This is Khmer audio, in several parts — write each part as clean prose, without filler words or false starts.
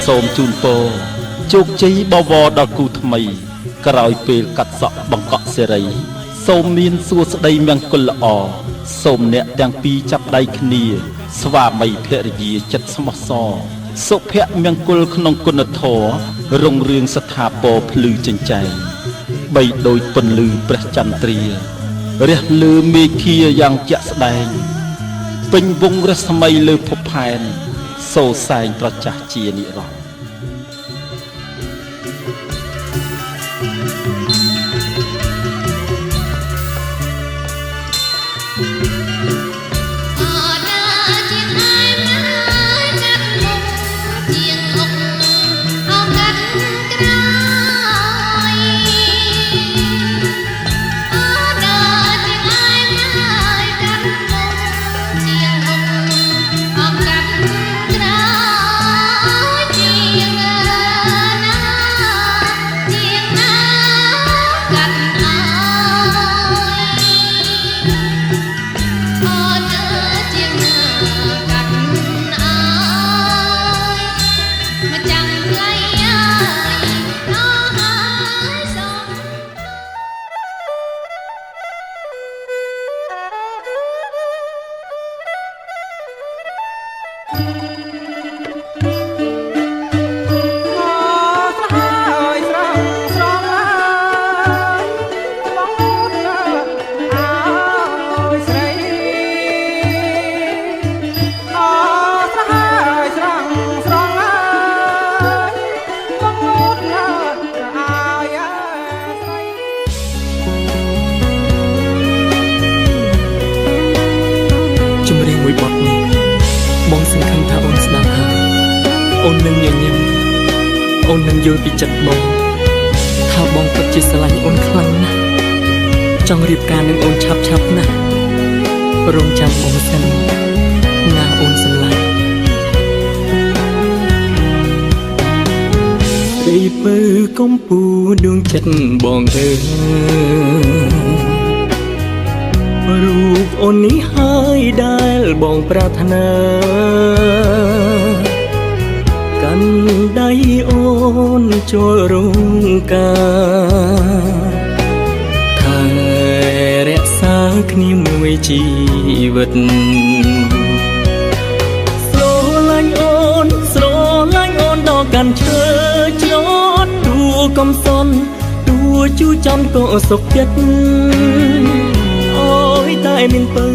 សូមជូនពរជោគជ័យបវរដល់គូថ្មីក្រោយពេលកាត់សក់បង្កក់សេរីសូមមានសួស្តីមង្គលល្អសូមអ្នកទាំងពីរចាប់ដៃគ្នាស្វាមីភរិយាចិត្តស្មោះសរសុភមង្គលក្នុងគុណធម៌រុងរឿងស្ថាពរភ្លឺចិញ្ចែងបីដូចពន្លឺព្រះចន្ទ្រារះលើមេឃាយ៉ាងជាក់ស្ដែងពេញវងរស្មីលើភពផែនសូរសែងប្រចាស់ជានិរន្តរ៍អូននឹងញញឹមអូននឹងយល់ពីចិត្តបងថាបងពិតជាស្រឡាញ់អូនខ្លាំងណាស់ចង់រៀបការនឹងអូនឆាប់ណាស់រងចាំបងសិនណាអូនស្រឡាញ់ពីពើកំពូដួងចិត្តបងទៅរូបអូននេះហើយដែលបងប្រាថ្នាកាន់ដៃអូនចូលរោងការថែរក្សាគ្នាមួយជីវិត កាន់ឈើច្រត់តួកំសន់តួជូចំក៏សុខចិត្តអូយតែនឹងពើ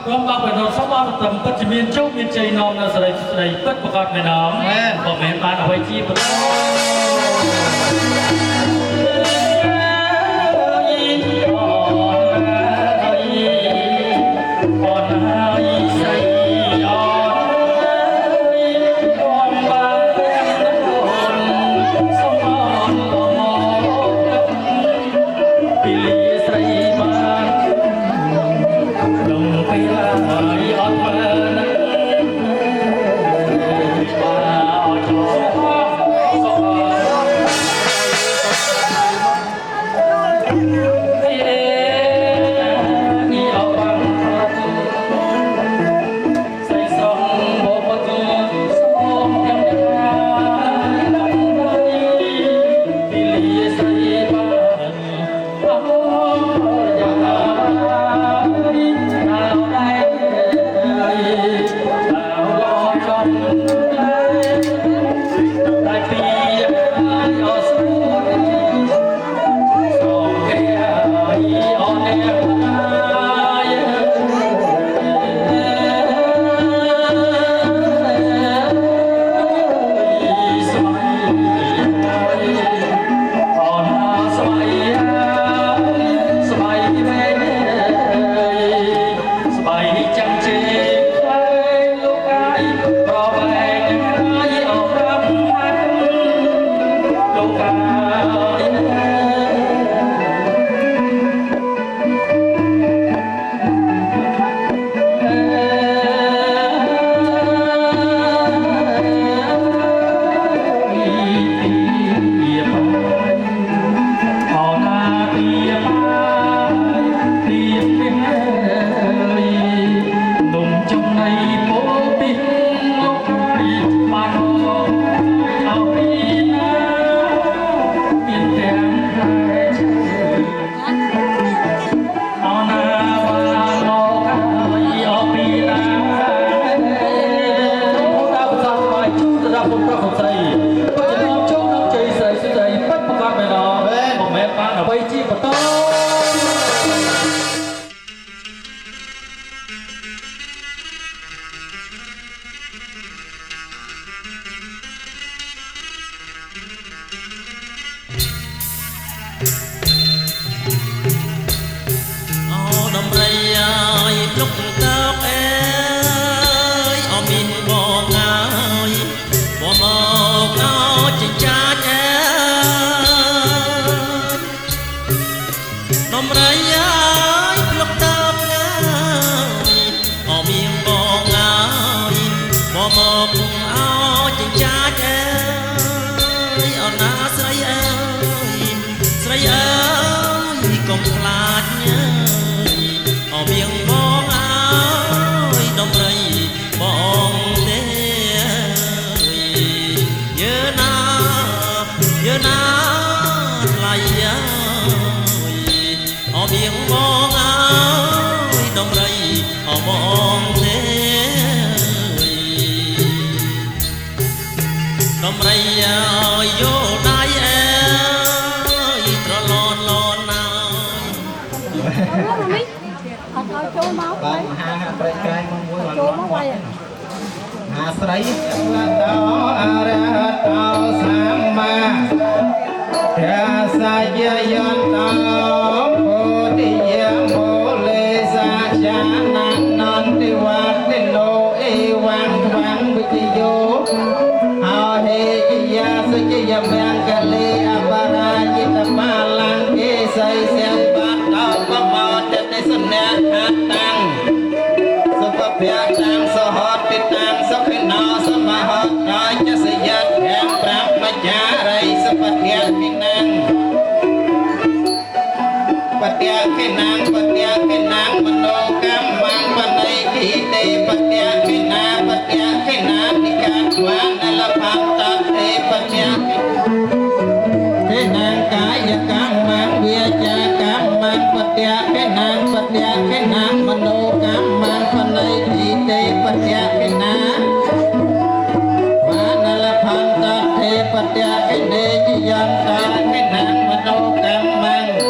ร่วมกับเป็นสมรภูมิปัจจุบันโชคมีใจน้อมในสายสายปัจจุบันไม่น้อมบอกแม่บ้านเอาไว้ที่ปฐអ បងទេដំរីឲ្យយោដៃអើយត្រឡនលនណាអត់ឲ្យចូលមកបាទមហាប្រេក្រែងមកមួយបានចូលមកវាយអាស្រ័យលតោអរហតោសម្មាព្រះសាយយន្តោពុទ្ធិយមូលេសាចាននន្តិវតិណោអេវ៉ាំងវ៉ាំងវិទ្យោអោហេជយាសុជយមង្គលេអបរាជិតបាលង្កេសៃសែបតោបមោទិសនៈហតាំងសុភភៈតាំងសហតិតាំងសុខិណោសមហតរាជសយៈទាំង5បច្ចារិយសពតិគិណាំងបត្យាគិណាំងបត្យាគិណាំងមโนកម្មੰបណៃគិទេបត្យាគិណាបត្យាគិណានិកាទវានលភតទេបត្យាគិណាំងកាយកម្មੰវាចាកម្មੰបត្យាគិណាំងបត្យាគិណាមโนកម្មੰបណៃគិទេបត្យាគិណាវានលភតទេបត្យាគិនេជយន្តោគិណាមโนកម្មੰ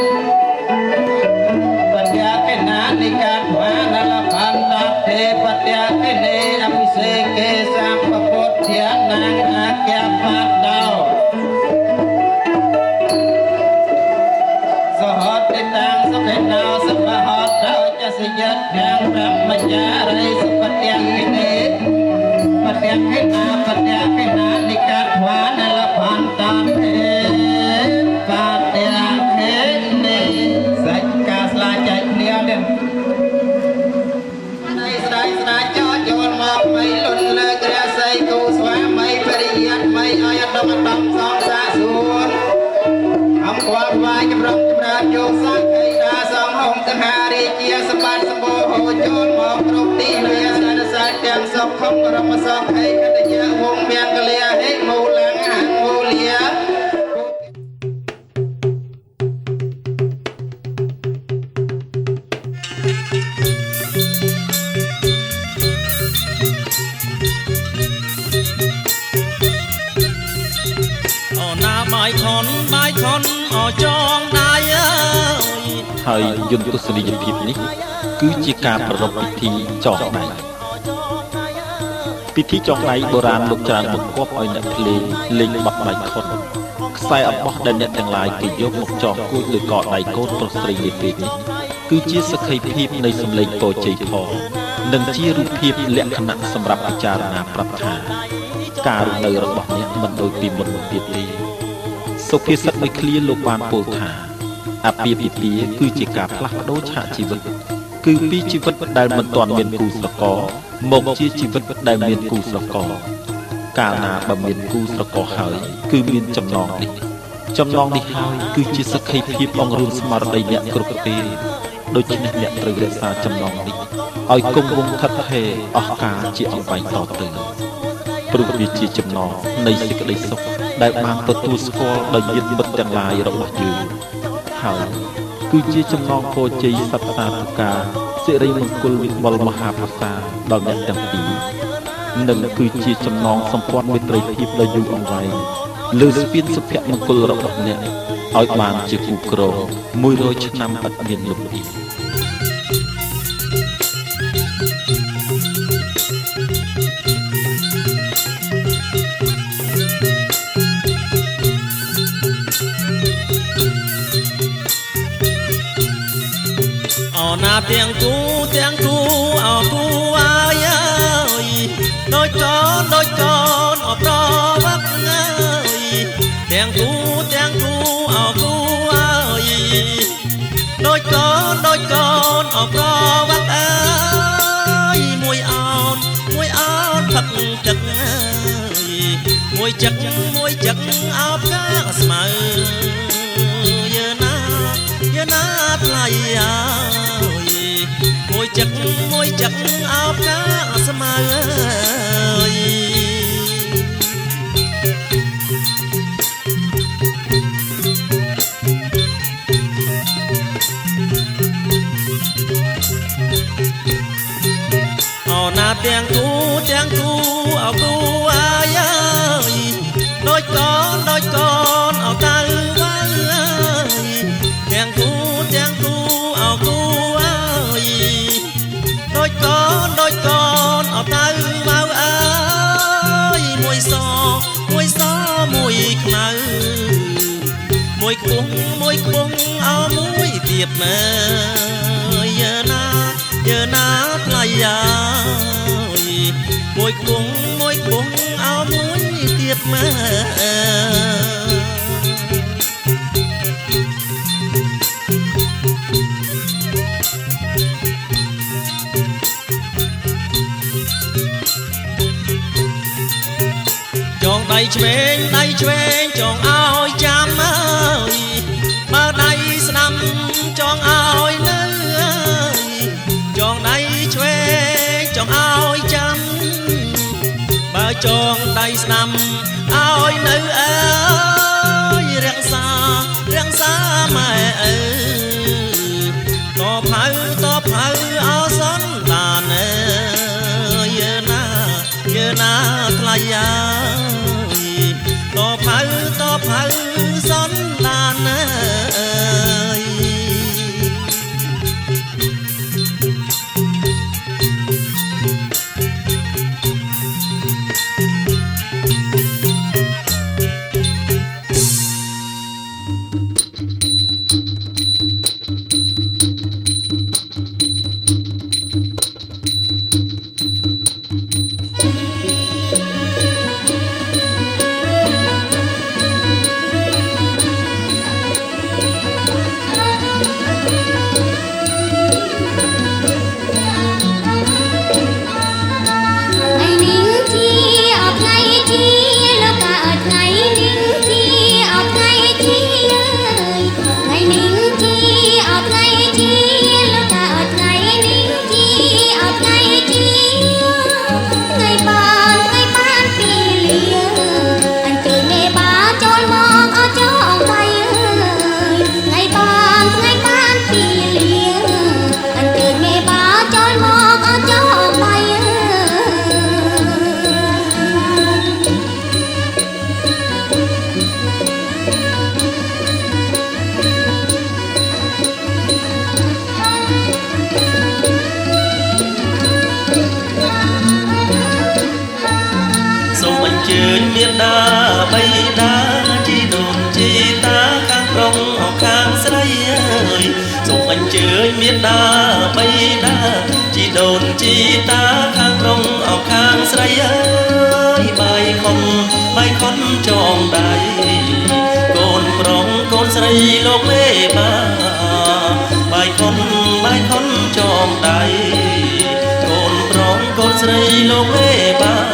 និកាទវានលភន្តទេបត្យាគិនេអភិសេកេសម្ពពុទ្ធានាងអគ្គបតោសហតិតាំងសុខិណោសបហតោចសយៈទាំងಬ್រह्មចារិសបត្យាគិនេបត្យាគិណាបត្យាគិណានិកាទវានលភន្តទេបត្យាគិនេសាច់ការស្លាចែកគ្នានេះស្ដាចោចយល់មកមិនលុនលើករាសីគូស្វាមីបរិយ័តមិនឲ្យអដំដំសងសាសួនអំគាល់វាយចម្រុងចម្រើនយកសាច់ឯដាសងហុំទាំងហារាជាសម្បត្តិសម្បូរហូរចូលមកគ្រប់ទីវាសនសាច់ទាំងសុខខំរមសងឯកតយៈវងមានកលាហេមូលង្ហមូលាបាយខនអចងដៃអើយហើយយន្តទស្សនីយភាពនេះគឺជាការប្រារព្ធពិធីចងដៃពិធីចងដៃបុរាណលោកច្រើនបង្គាប់ឲ្យអ្នកភ្លេងលេងបទបាយខនខ្សែអំបោះដែលអ្នកទាំងឡាយគេយកមកចងគួចលើកដៃកូនប្រុសស្រីនាពេលនេះគឺជាសក្ខីភាពនៃសម្លេងពរជ័យផងនិងជារូបភាពលក្ខណៈសម្រាប់ពិចារណាប្រាប់ថាការរស់នៅរបស់អ្នកមិនដូចពីមុនមកទៀតទេសុភាសិតមួយឃ្លាលោកបានពោលថាអាពាហ៍ពិពាហ៍គឺជាការផ្លាស់ប្ដូរឆាកជីវិតគឺពីជីវិតដែលមិនទាន់មានគូស្រករមកជាជីវិតដែលមានគូស្រករកាលណាបើមានគូស្រករហើយគឺមានចំណងនេះហើយគឺជាសក្ខីភាពអង្រួមស្មារតីអ្នកគ្រប់ពេលដូច្នេះអ្នកត្រូវរក្សាចំណងនេះឲ្យគង់វង្សថិតថេរអស់កាលជាអង្វែងតទៅព្រោះវាជាចំណងនៃសេចក្តីសុខដែលបានទទួលស្គាល់ដោយញាតិមិត្តទាំងឡាយរបស់យើងហើយគឺជាចំណងពរជ័យសត្វសាធុការសិរីមង្គលវិបុលមហាប្រសាដល់អ្នកទាំងពីរនិងគឺជាចំណងសម្ព័ន្ធមេត្រីភាពដ៏យូរអង្វែងលើស្ពានសុភមង្គលរបស់អ្នកឲ្យបានជាគូក្រង100ឆ្នាំឥតមានលំអៀងណាទាំងគូអោគូអាយអើយដូចកូនអប្រវឹកអើយទាំងគូអោគូអើយដូចកូនអប្រវឹកអើយមួយអោនផឹកទឹកអើយមួយចឹកអោបកាស្មៅយើណាថ្លៃអើយមួយចឹកអោបកាស្មៅអើយ ទាំងគូអោគូអាយអើយដូចកូនអោទៅវើទាំងគូអោគូអើយដូចកូនអោទៅវើអើយមួយសមួយខ្មៅមួយខ្ពស់អោមួយទៀតមើយើណាថ្លៃយ៉ាមួយខ្ពស់អោមួយទៀតមើចងដៃឆ្វេងចងឲ្យចាំអើយបើដៃស្ដាំចងឲ្យនៅចងដៃឆ្វេងចងឲ្យចាំបើចងដៃស្ដាំឲ្យនៅអើយរាំងសាម៉ែអើតផៅអោសនបានអើយយើណាថ្លៃយ៉ាតផៅសនឡានអើយមានដាបៃតាជីដូនជីតាខាងប្រុងអស់ខាងស្រីអើយសូមអញ្ជើញមានដាបៃតាជីដូនជីតាខាងប្រុងអស់ខាងស្រីអើយបាយខុនចងដៃកូនប្រុងកូនស្រីលោកមេបាបាយខុនចងដៃកូនប្រុងកូនស្រីលោកមេបា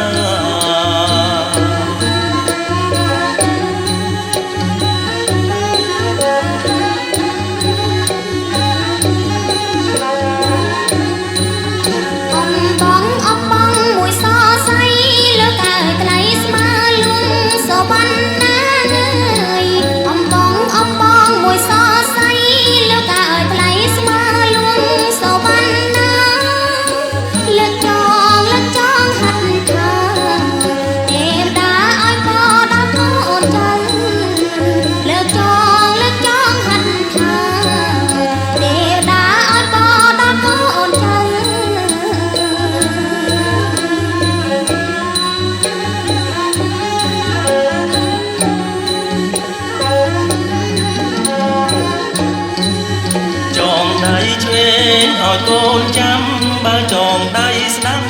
ឲ្យកូនចាំបើចងដៃស្ដាំ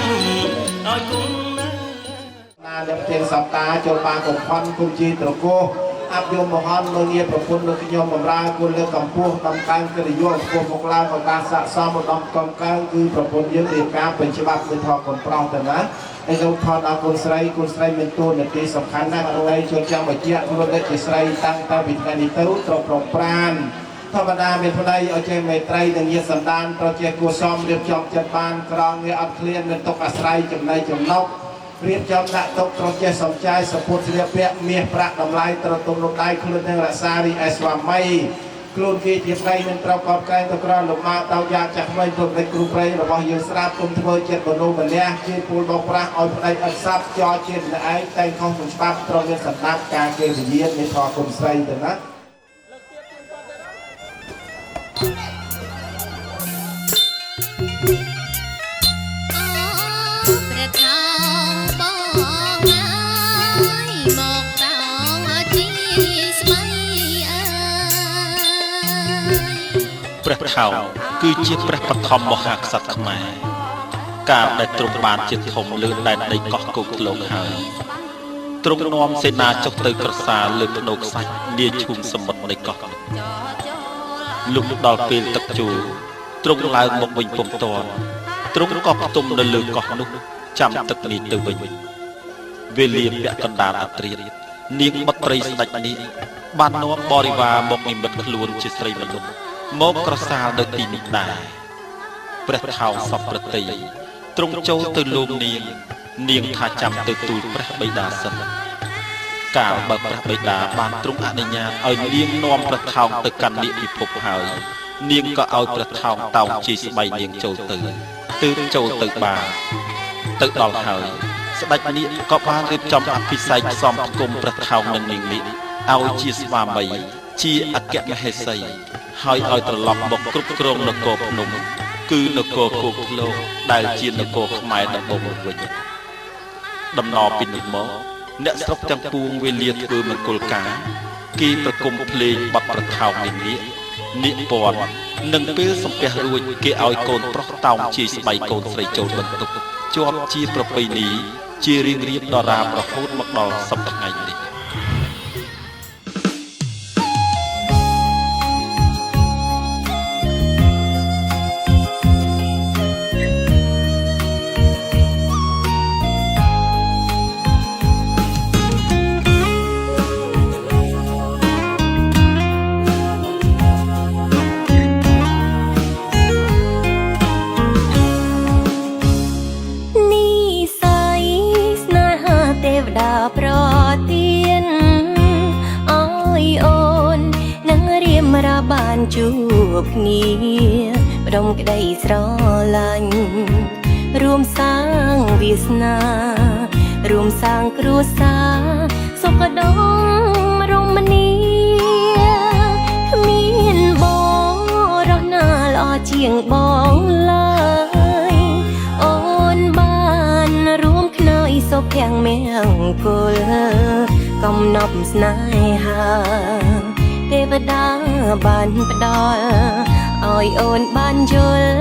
ឲ្យគុំណាអ្នកទៀងសំតាចូលបានកំផាន់គុំជីត្រកោអភិយមមហននៅងារប្រពន្ធនៅខ្ញុំបំរើគុណលើកកម្ពស់ដំកើងកិត្តិយសខ្ពស់មកឡើងក្នុងការសាកសមឧត្តមកំកើងគឺប្រពន្ធយើងរៀបការពេញច្បាប់ដោយថតកូនប្រុសទៅណាហើយលោកថតដល់កូនស្រីមានតួនាទីសំខាន់ណាស់អរឲ្យជួយចាំបញ្ជាក់ខ្លួនដូចជាស្រីតាំងតពីថ្ងៃនេះទៅត្រូវប្រំប្រានធម្មតាមានផ្នែកឲ្យចេះមេត្រីនិងញាតិសន្តានត្រូវចេះគួរសមរៀបចំចិត្តបានក្រងងារអត់ឃ្លាននៅទុកអាស្រ័យចំណៃចំណុករៀបចំដាក់ទុកត្រូវចេះសំចាយសពុទ្ធស្លៀកពាក់មាសប្រាក់តម្លៃត្រូវទុំលោកដៃខ្លួននឹងរក្សារីឯស្វាមី ខ្លួនគេជាប្តីនឹងត្រូវកប់កែងទៅក្រលំមកតោយ៉ាងចាស់ថ្មីព្រមទាំងគ្រូប្រៃរបស់យើងស្រាប់គុំធ្វើចិត្តមនុស្សម្លះជាពូលបោកប្រាស់ឲ្យប្តីអត់សាប់ចោលជាម្នាក់ឯងតែងខុសពីច្បាប់ត្រូវមានសម្ដាប់ការគេវិញ្ញាណនៃធម៌គុំស្រីទៅណាព្រះថោងគឺជាព្រះបឋមមហាក្សត្រខ្មែរកាលដែលទ្រង់បានជាធំលើដែនដីកោះគោកធ្លុងហើយទ្រង់នាំសេនាចុះទៅក្រសាលលើភ្នូខ្សាច់នាឈូងសមុទ្រនៃកោះលុះដល់ពេលទឹកជូរទ្រង់ឡើងមកវិញពុំទាន់ទ្រង់ក៏ផ្ទុំនៅលើកោះនោះចាំទឹកនេះទៅវិញវេលាពាក់កណ្ដាលអត្រានាងបុត្រីស្ដេចនេះបាននាំបរិវារមកនិមិត្តខ្លួនជាស្រីមនុស្សមកក្រសាលនៅទីនេះដែរព្រះថោងសពប្រតិយទ្រង់ចូលទៅលោកនាងថាចាំទៅទូលព្រះបិតាសិនកាលបើព្រះបិតាបានទ្រង់អនុញ្ញាតឲ្យនាងនាំព្រះថោងទៅកាន់និពិភពហើយនាងក៏ឲ្យព្រះថោងតោងជិះស្បៃនាងចូលទៅទើបចូលទៅបានទៅដល់ហើយស្ដេចនេះក៏បានរៀបចំអភិសេកផ្សំផ្គុំព្រះថោងនិងនាងនេះឲ្យជាស្វាមីជាអគ្គមហេសីហើយឲ្យត្រឡប់មកគ្រប់គ្រងនគរភ្នំគឺនគរគោកធ្លុងដែលជានគរខ្មែរដំបូងមកវិញដំណរពីនេះមកអ្នកស្រុកទាំងពួងវេលាធ្វើមង្គលការគេប្រគំភ្លេងបទប្រថោងនាគពណ៌និងពេលសំពះរួចគេឲ្យកូនប្រុសតោងជាស្បៃកូនស្រីចូលបន្ទប់ជាប់ជាប្រពៃណីជារៀងរៀបដរាបរហូតមកដល់សប្តាហ៍ថ្ងៃនេះជួបគ្នាផ្ដុំក្តីស្រឡាញ់រួមសាងវាសនារួមសាងគ្រួសារសុខដុមរមនាគ្មានបងរស់ណាល្អជាងបងឡើយអូនបានរួមខ្នើយសុភមង្គលកំណប់ស្នេហាទេវតាបានផ្ដល់ឲ្យអូនបានយល់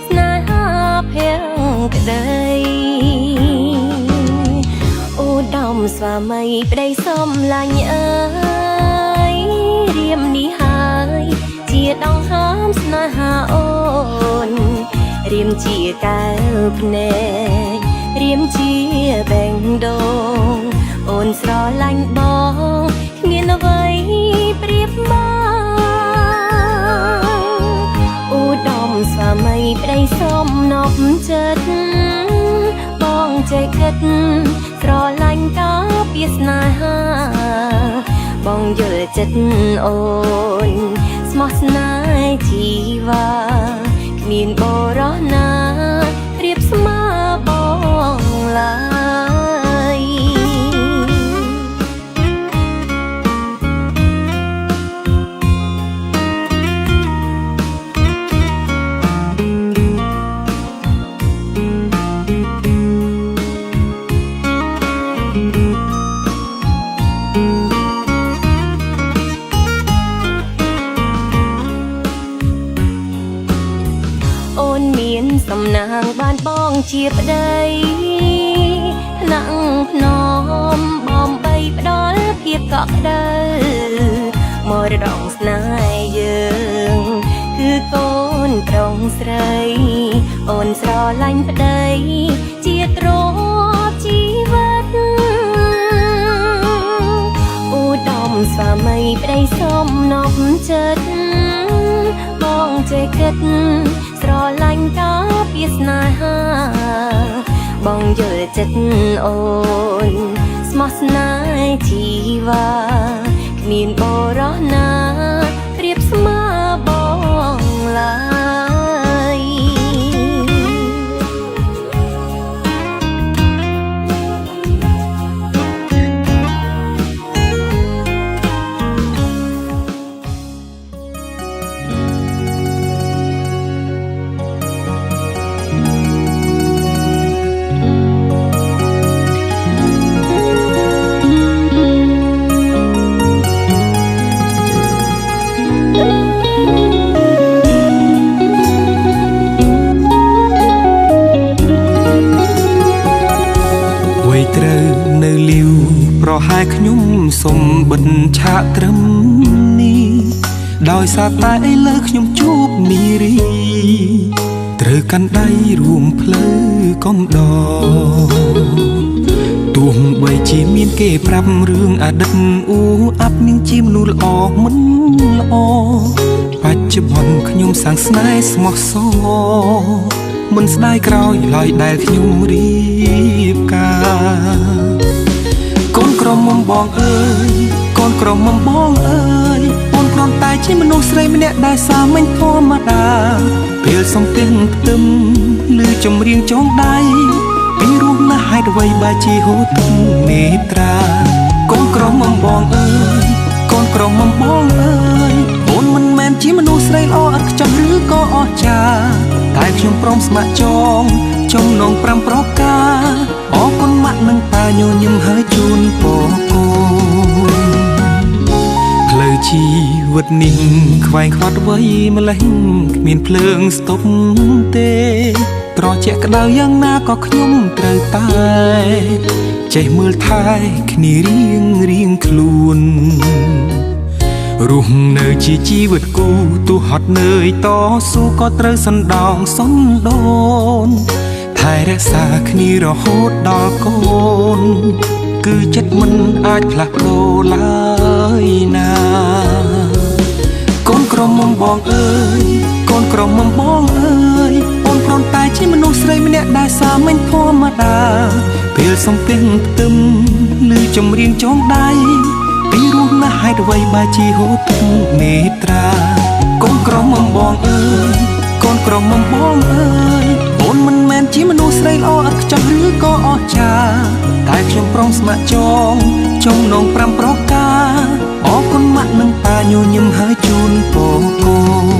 ស្នេហាភក្តីអូដំស្វាមីប្តីសំឡាញ់អើយរៀមនេះហើយជាដងហើមស្នេហាអូនរៀមជាកែវភ្នែករៀមជាបេងដូងអូនស្រឡាញ់បងគ្មានអ្វីប្រៀបបានអូដំស្វាមីប្តីសំណប់ចិត្តបងចេះគិតស្រឡាញ់ការពារស្នេហាបងយល់ចិត្តអូនស្មោះស្នេហ៍ជីវ៉ាគ្មានបរោះណាប្រៀបស្មើបងឡើយសំណាងបានបងជាប្តីថ្នាក់ភ្នំបំបីផ្ដល់ភាពកក់ក្ដៅមរតកស្នេហ៍យើងគឺកូនប្រុងស្រីអូនស្រឡាញ់ប្តីជាទ្រព្យជីវិតអូដំស្វាមីប្តីសំណប់ចិត្តបងចេះគិតស្រឡាញ់ការពារស្នេហាបងយល់ចិត្តអូនស្មោះស្នេហ៍ជីវ៉ាគ្មានបរោះណាប្រៀបស្មើ ហាយខ្ញុំសុំបិទឆាកត្រឹមនេះដោយសារតែឥឡូវខ្ញុំជួបនារីត្រូវកាន់ដៃរួមផ្លូវកំដរទោះបីជាមានគេប្រាប់រឿងអតីតអ៊ូអាប់នាងជាមនុស្សល្អមិនល្អបច្ចុប្បន្នខ្ញុំសាងស្នេហ៍ស្មោះសរមិនស្ដាយក្រោយឡើយដែលខ្ញុំរៀបការកូនក្រមុំបងអើយកូនក្រមុំបងអើយអូនគ្រាន់តែជាមនុស្សស្រីម្នាក់ដែលសាមញ្ញធម្មតាពេលសំទិញផ្ទឹមឬចម្រៀងចងដៃពីរស់ណាស់ហេតុអ្វីបើជាហូរទឹកនេត្រាកូនក្រមុំបងអើយកូនក្រមុំបងអើយអូនមិនមែនជាមនុស្សស្រីល្អឥតខ្ចោះឬក៏អស្ចារ្យតែខ្ញុំព្រមស្ម័គ្រចងចំណង5ប្រការអរគុណម៉ាក់និងតាញញឹមហើយជូនពរកូនផ្លូវជីវិតនេះខ្វែងខ្វាត់វ័យម្លេះគ្មានភ្លើងស្ទប់ទេត្រជាក់ក្តៅយ៉ាងណាក៏ខ្ញុំត្រូវតែចេះមើលថែគ្នារៀងខ្លួនរស់នៅជាជីវិតគូទោះហត់នឿយតស៊ូក៏ត្រូវសណ្ដោងសន្ដូនថែរក្សាគ្នារហូតដល់កូនគឺចិត្តមិនអាចផ្លាស់ប្ដូរឡើយណាកូនក្រមុំបងអើយកូនក្រមុំបងអើយអូនគ្រាន់តែជាមនុស្សស្រីម្នាក់ដែលសាមញ្ញធម្មតាពេលសំទិញផ្ទឹមឬចម្រៀងចងដៃពីរស់ណាស់ហេតុអ្វីបើជាហូរទឹកនេត្រាកូនក្រមុំបងអើយកូនក្រមុំបងអើយអូនមិនមែនជាមនុស្សស្រីល្អឥតខ្ចោះឬក៏អស្ចារ្យតែខ្ញុំព្រមស្ម័គ្រចងចំណង5ប្រការអរគុណម៉ាក់និងតាញញឹមហើយជូនពរកូន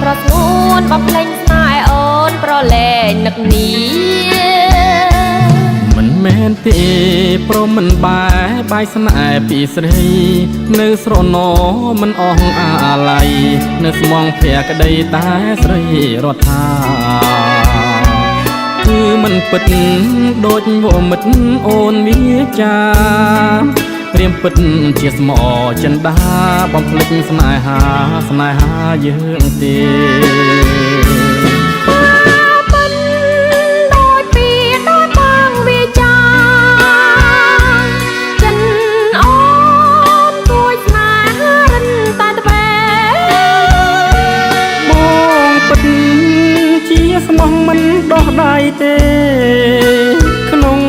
ប្រស្ងួនបំភ្លេងស្នេហ៍អូនប្រលែងនឹកនេះមិនមែនទេព្រមមិនបាយស្នេហ៍ពីស្រីនៅស្រណោមិនអស់អាល័យនៅស្មងភក្តីតែស្រីរដ្ឋាគឺមិនពិតដូចវមិត្តអូនវាចាព្រាមពិតជាស្មោចិនដាបំភ្លេចស្នេហាយើងទេដូចពីដូចបងវាចាចិនអូនគួយស្នេហារិនតែតបែបងពិតជាស្មោះមិនដោះដៃទេក្នុង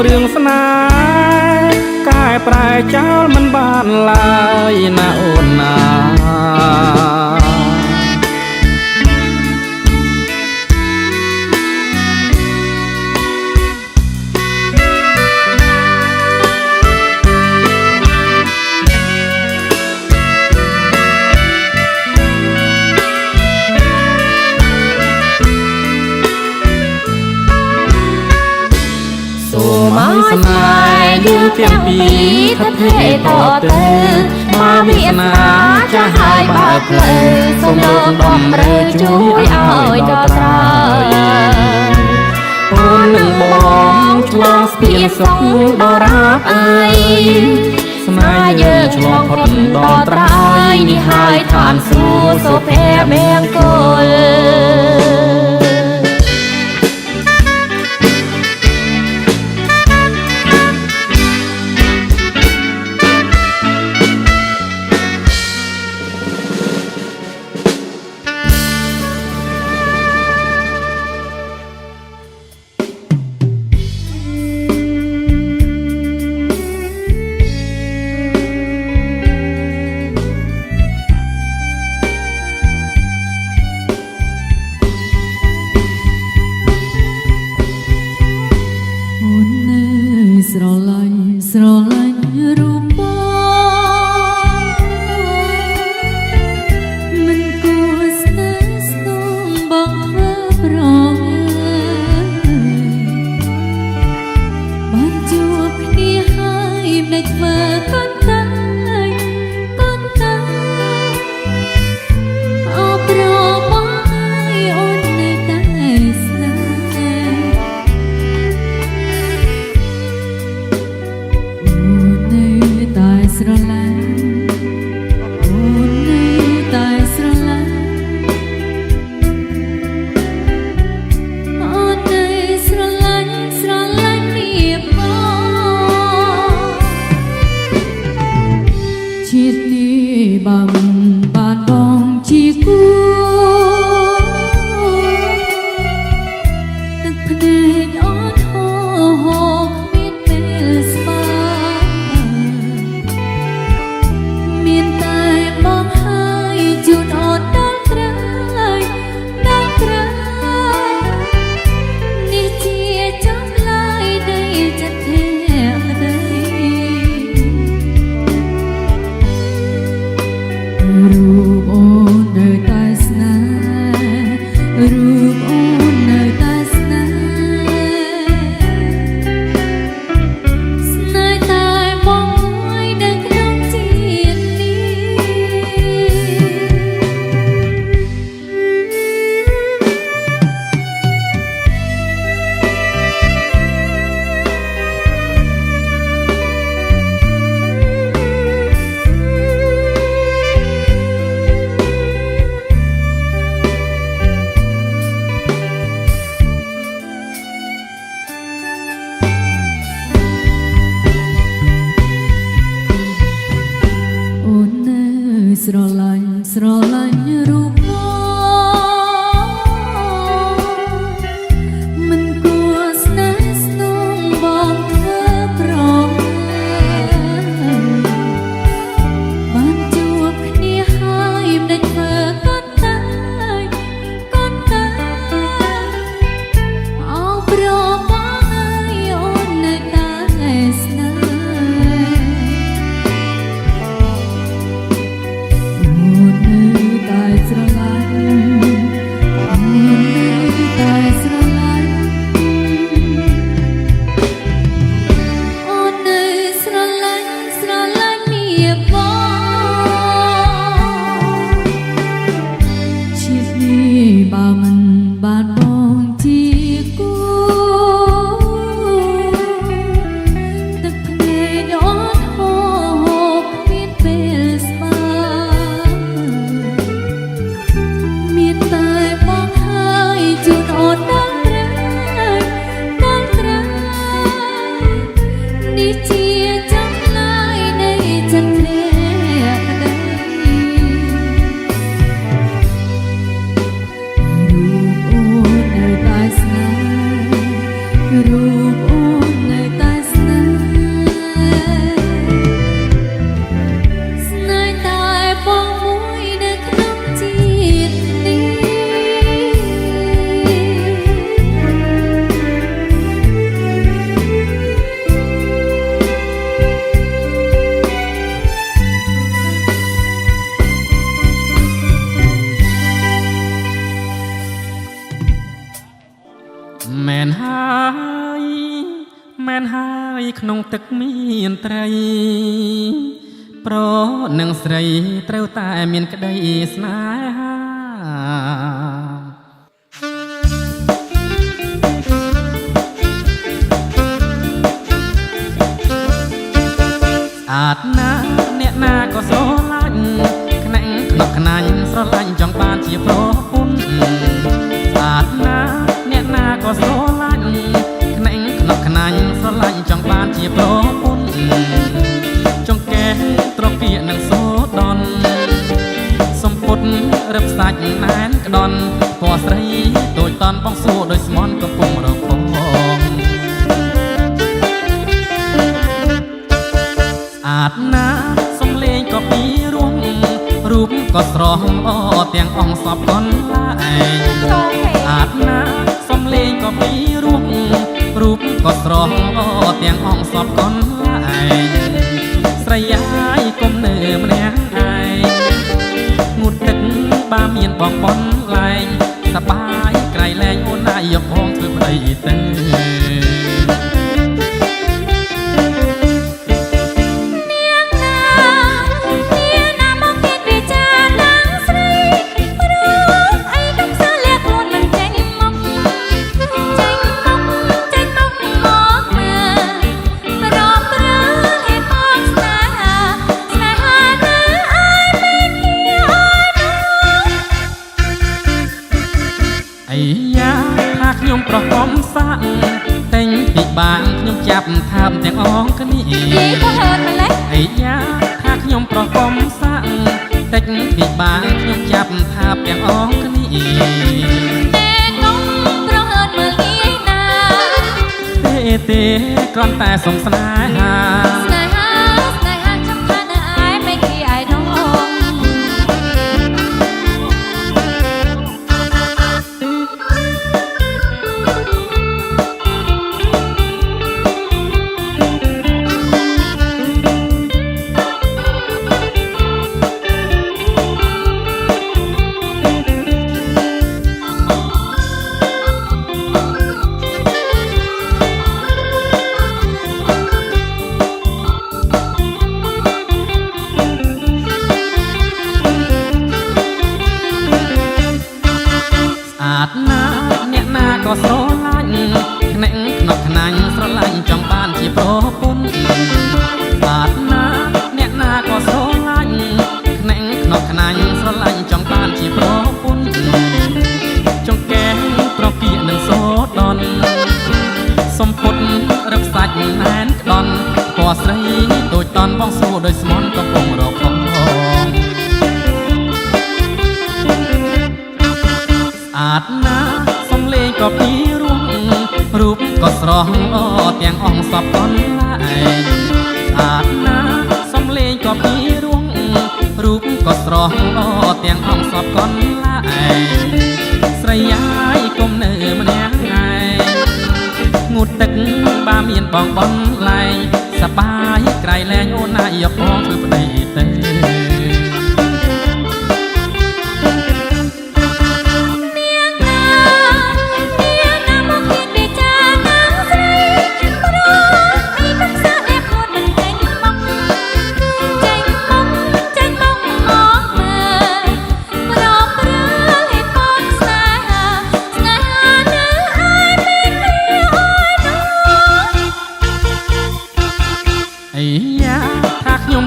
រឿងស្នេហ៍កែប្រែចោលមិនបានឡើយណាអូនណាស្នេហ៍យើងទាំងពីរថាភេទតទៅមកវាសនាចាស់ហើយបើផ្លូវសូមលោកបំរើជួយឲ្យដល់ត្រើយអូននឹងបងឆ្លងស្ពានសុខដល់រាបអើយស្នេហ៍យើងឆ្លងផុតដល់ត្រើយនេះហើយឋានសួគ៌សុភមង្គល បើមិនបានបងជាគូទឹកភ្នែកអត់ហូរមានពេលស្បាមានតែបងហើយជូនអូនដល់ក្រោយដល់ក្រោយនេះជាចម្លើយនៃចិត្តភក្តីរូបអូននៅតែស្នេហ៍រូបអូននៅតែស្នេហ៍ស្នេហ៍តែបងមួយនៅក្នុងជាតិនេះអូននៅស្រឡាញ់រូបបងមិនគួរស្នេហ៍ស្នងបងធ្វើប្របានជួបគ្នាហើយមិនធ្វើកត់តែអោប្របងហើយអូននៅតែស្នេហ៍អូននៅតែស្រឡាញ់អូននៅតែស្រឡាញ់អូននៅស្រឡាញ់មាបងជាតិនេះបើមិនបានបងជាគូទឹកភ្នែកអត់ហូរមានពេលស្បាមានតែបងហើយជូនអូនដល់ក្រោយនេះជាចម្លើយនៃចិត្តភក្តីរូបអូននៅតែស្នេហ៍រូបអូននៅតែស្នេហ៍ស្នេហ៍តែបងមួយនៅក្នុងជាតិនេះមែនហើយក្នុងទឹកមានត្រីប្រនឹងស្រីត្រូវតែមានក្តីស្នេហាស្អាតណាស់អ្នកណាក៏ស្រឡាញ់ខ្នែងខ្នក់ខ្នាញ់ស្រឡាញ់ចង់បានជាប្រពន្ធស្អាតណាស់អ្នកណាក៏ស្រឡាញ់ខ្នែងខ្នក់ខ្នាញ់ស្រឡាញ់ចង់បានជាប្រពន្ធចង្កេះត្រគាកនឹងសូដនសំពុតរឹបសាច់ណែនក្ដន់ពណ៌ស្រីដូចតន់បងសួរដោយស្មន់កំពុងរកផងស្អាតណាស់សំលេងក៏ពីររួមរូបក៏ស្រស់អទាំងអង្សពកនឡាឯងស្អាតណាស់សំលេងក៏ពីររួមរូបក៏ស្រស់អទាំងអង្សពកនឡាឯងស្រីយាយគុំនៅម្នាក់ឯងងូតទឹកបាមានបងបនលែងសបាយក្រៃលែងអូនណាយយកផងធ្វើប្តីទៅខ្ញុំប្រកបសាក់តែងពីបាងខ្ញុំចាប់ថាបទាំងអងគ្នានិយាយទៅហឺតម្លេះអាយ៉ាថាខ្ញុំប្រកបសាក់ ពិបាកខ្ញុំចាប់ថាបទាំងអស់គ្នាតែកុំប្រហើនមើលងាយណាទេគ្រាន់តែសងស្នេហា ស្នេហាចាំថានៅឯមិនគេឯណងក៏ស្រឡាញ់ខ្នែងខ្នប់ខ្នាញ់ស្រឡាញ់ចង់បានជាប្រពន្ធបាត់ណាអ្នកណាក៏ស្រឡាញ់ខ្នែងខ្នប់ខ្នាញ់ស្រឡាញ់ចង់បានជាប្រពន្ធចង់កែប្រគៀកនឹងសូដនសំពុតរឹបសាច់ណែនក្ដន់ពណ៌ស្រីដូចតនបងសួរដោយស្មន់កំពុងរកផងស្អាតណាសំលេងក៏ពីរួមរូបក៏ស្រស់ល្អទាំងអង្សពកនឡាយស្អាតណាសំលេងក៏ពីរួមរូបក៏ស្រស់ល្អទាំងអង្សពកនឡាយស្រីយាយគុំនៅម្នាក់ឯងងូតទឹកបាមានបងបនឡែងសបាយក្រៃលែងអូនណាយកបងធ្វើប្តីទេ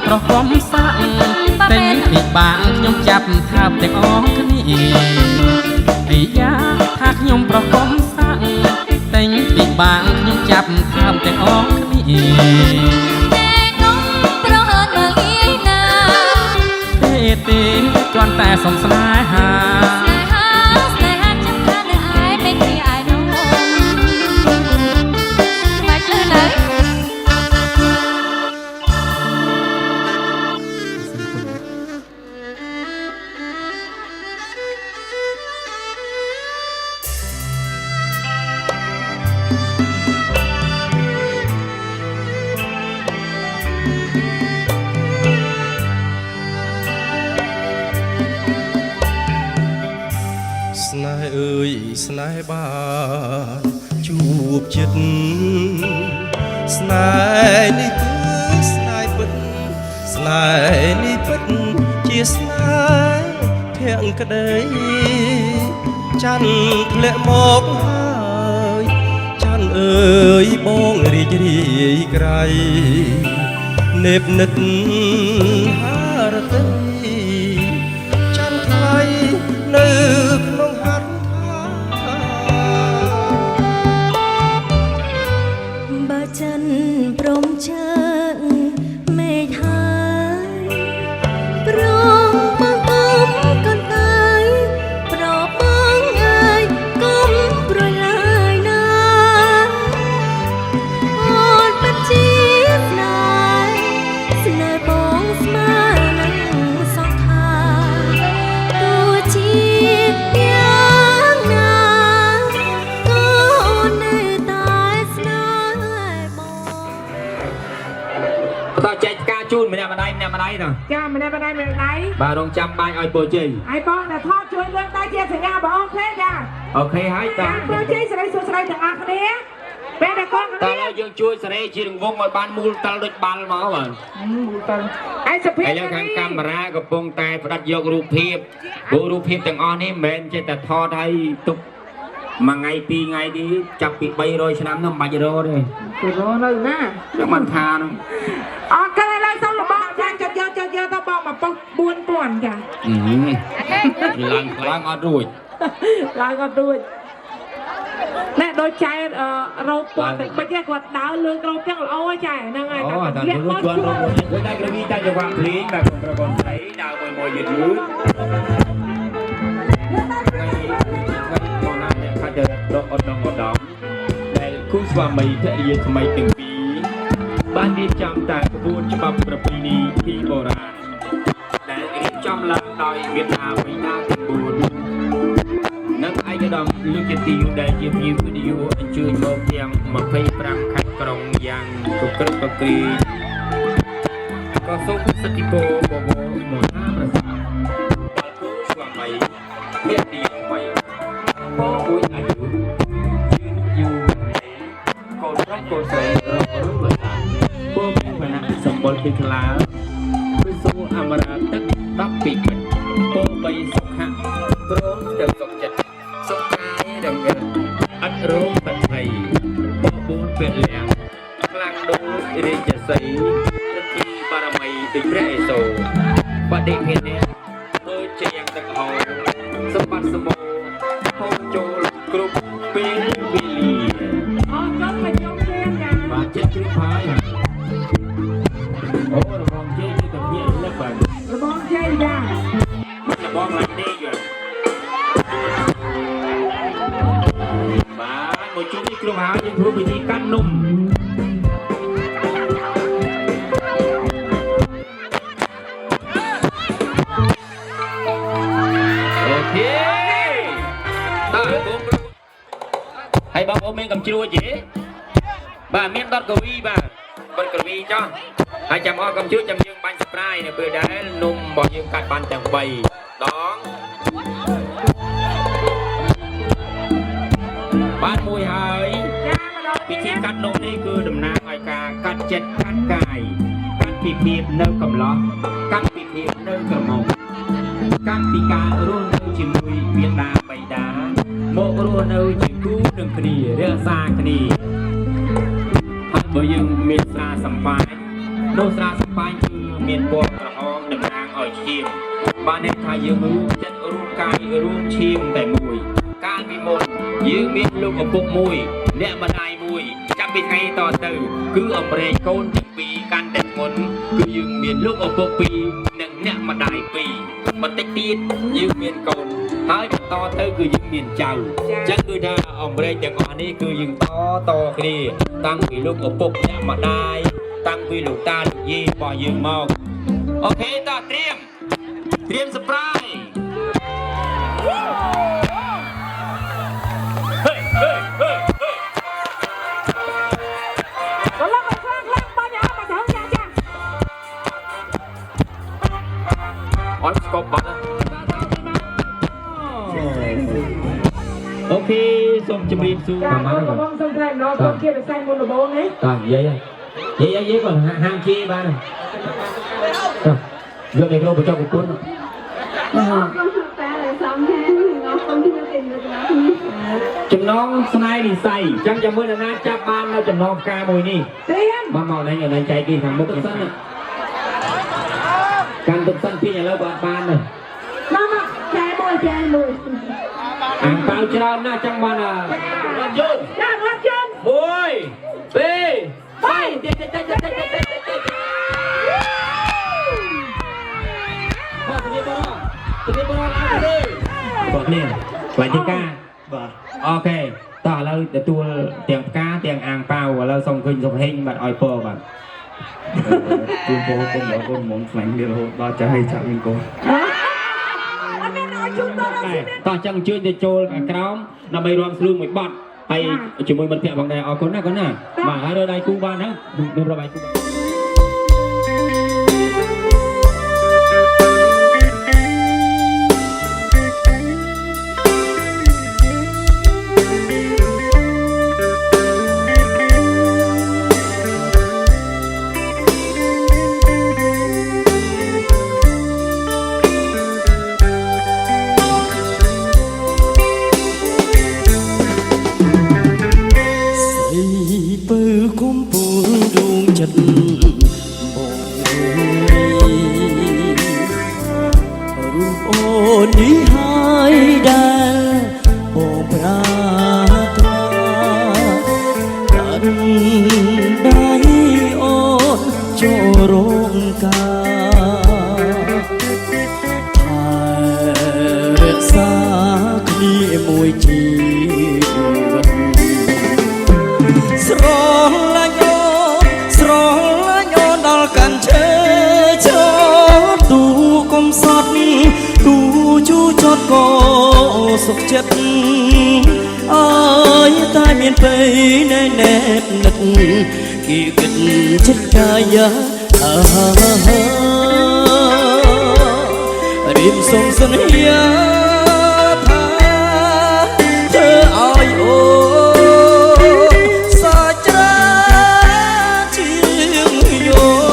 ប្រគំសាក់តែពិបាកខ្ញុំចាប់ថាបទាំងអស់គ្នាអាយ៉ាថាខ្ញុំប្រគំសាក់តែពិបាកខ្ញុំចាប់ថាបទាំងអស់គ្នាតែកុំប្រហើនមើលងាយណាទេគ្រាន់តែសងស្នេហាចាំថានៅឯមិនគេឯណងមិនលឺឡើយស្នេហ៍អើយស្នេហ៍បានជួបចិត្តស្នេហ៍នេះគឺស្នេហ៍ពិតស្នេហ៍នេះពិតជាស្នេហ៍ភាំងក្តីច័ន្ទធ្លាក់មកហើយច័ន្ទអើយបងរីករាយក្រៃនេបនិតហារតីច័ន្ទថ្លៃនៅក្នុងហាត់បើចិនព្រមជើងមេឃហើយព្រមបងកូនតាយប្របងអើយកុំប្រឡាយណាអូនពិតជាស្នេហ៍បងស្មើនឹងសង្ខារទោះជាយ៉ាងណាក៏នៅតែស្នេហ៍បងបន្តចែកការជូនម្នាក់ម្ដាយទៅចាម្នាក់ម្ដាយបាទរងចាំបាញ់ឲ្យពរជ័យឲ្យបងតែថតជួយលើកដៃជាសញ្ញាបងអូខេចាអូខេហើយតាពរជ័យសេរីសុខស្រីទាំងអស់គ្នាពេលតែកូនតែឥឡូវយើងជួយសេរីជារង្វង់ឲ្យបានមូលតល់ដូចបាល់មកបាទមូលតល់ហើយសុភីឥឡូវខាងកាមេរ៉ាកំពុងតែផ្ដិតយករូបភាពព្រោះរូបភាពទាំងអស់នេះមិនមែនចេះតែថតឲ្យទុកមួយថ្ងៃពីរថ្ងៃនេះចាប់ពី300ឆ្នាំនោះមិនបាច់រកទេទៅរកនៅណាចាំមិនថានោះអត់កន្លែងសុំរបស់ចាចុចយកទៅបងមកប៉ុស4000ចាឡើងអត់រួចឡើងអត់រួច ណែដូចចែរោពណ៌តែមិនទេគាត់ដើរលឿនក្រោបទាំងល្អចែហ្នឹងហើយតែគាត់លាក់មកជួយ ได้กระบี่ใจจังหวะเพลงแบบของประกอบใสดาวมวยยืดยืดในตอนนั้นเนี่ยเขาจะดอกอดดองในคู่สวามีเทเรียทำไมถึงปีบ้านนี้จำแต่กระบวนฉบับประเพณีที่โบราณแต่เรียนจำหลักโดยเวียดนามไม่น่าสมบูรณ์นักไอ้กระดองลูกจะตีอยู่ได้เยี่ยมวิดีโออันชื่อโมกยังมาเพย์ปรำขัดกรองยังกุกระกกรีก็ส่งสติโกโบโบหมด5%บาทูสวามัยเมียดีใหม่พออุ้ยอายุยืนอยู่ในโกนรักโกนใส่รอรุ่งเรืองพวกมีพนักสมบูรณ์พิคลาคือสู้อมราตึกรับปีกพวกไปสุขะพร้อมเดิมสกจัดสกายดังเงินอัดร้องตัดไทยพวกบูนเป็นแหลงกลางดูเรียนจะใสบารมีติพระเอโซประเด็นนี้เมื่อเจียงตะหอสมบัติสมองโฮโจกรุบเป็นวิลีอ๋อก็เป็นยกเลี้ยงกันบาดเจ็บคลิปหายโอ้ระบองเจ๊ที่ตะเพียนเล็กแบบระบองเจ๊จ้าระบองหลังนี้อยู่บ้านหมดชุดที่กลุ่มหายังรู้วิธีการนุ่มให้บอกว่าเมงกับชิวจีบ้าเมียนตอดกวีบ้าคนกวีจ้าให้จำอ้อกับชิวจำยืงบันสปรายเนี่ยเพื่อได้นุ่มบอกยืงกัดบันแต่งใบดองบ้านมวยหายพิธีกัดนุ่มนี่คือดำน้ำไอกากัดเจ็ดกัดไก่กัดปีเพียบเนื้อกำล้อกัดปีเพียบเนื้อกระหม่อมกัดปีการุ่นจิมวยเวียนดาใบดาโมกรัวเนื้อจิกูหนึ่งคดีเรื่องซาคดีพัดเบย์ยังเมียนซาสัมปายโนซาสัมปายคือเมียนปวดกระหองหนึ่งนางอ่อยชิมบ้านในไทยยังรู้จัดรู้กายรู้ชิมแต่มวยการมีมนยืมเมียนลูกกับปุกมวยเนี่ยมาได้มวยจำเป็นไงต่อตื่นคืออเมริกโกนจิปีการแต่งมนคือยืมเมียนลูกกับปุกปีหนึ่งเนี่ยมาได้ปีมันติดตีนยืมเมียนโกนหายต่อเธอคือยืมเมียนเจ้าจังคือถ้าอเมริกอย่างอันนี้คือยืมต่อคดีตั้งวีลูกกับปุกเนี่ยมาได้ตั้งวีลูกตาลูกยี่ปล่อยยืมมอกโอเคต่อเตรียมสปรายโอเคส่งจำรีบสู้มาแล้วก่อนส่งแทนน้องส่งเกียร์ไปใส่บนระบบนี้ก่อนเย้ก่อนห้างขี้บ้านเรื่องเด็กเราไปเจ้ากุ๊กจำน้องสไนด์ดีใส่จังจำเมื่อนาจับบ้านเราจำน้องกาโมยนี่บ้าเมาในอย่างในใจกินทางมุกสั้นการตกสั้นพี่อย่างเราบ้านเลยมาแจมวยอ่างเปล่าเจ้าหน้าจังหวัดอ่ะรัชยนบวยไปบอกเนี่ยไหวที่ก้าโอเคต่อเราจะตัวเตียงก้าเตียงอ่างเปล่าเราส่งคืนส่งเฮงบัดออยโปบัดคุณโปคนบอกคนหมุนแฝงเดียวเราจะให้จับมิงโกต่อจังชื่อจะโจลกระมนำไปรวมสลุมหมดบัดไปจุ่มมันเปียบางแดดออกคนหน้ามาหาเราได้กู้บ้านนะดูระบายกู้บ้านនេះហើយដែលបងប្រាថ្នា មួយជីវិតស្រឡាញ់អូនដល់កាន់ឈើចោតទូកំសត់ទូជូចត់ក៏សុខចិត្តអើយតែមានពេលណែននឹកគីគិតចិត្តកាយារៀបសុំសន្យាថាធ្វើឲ្យអូសាច់រាជាងយោ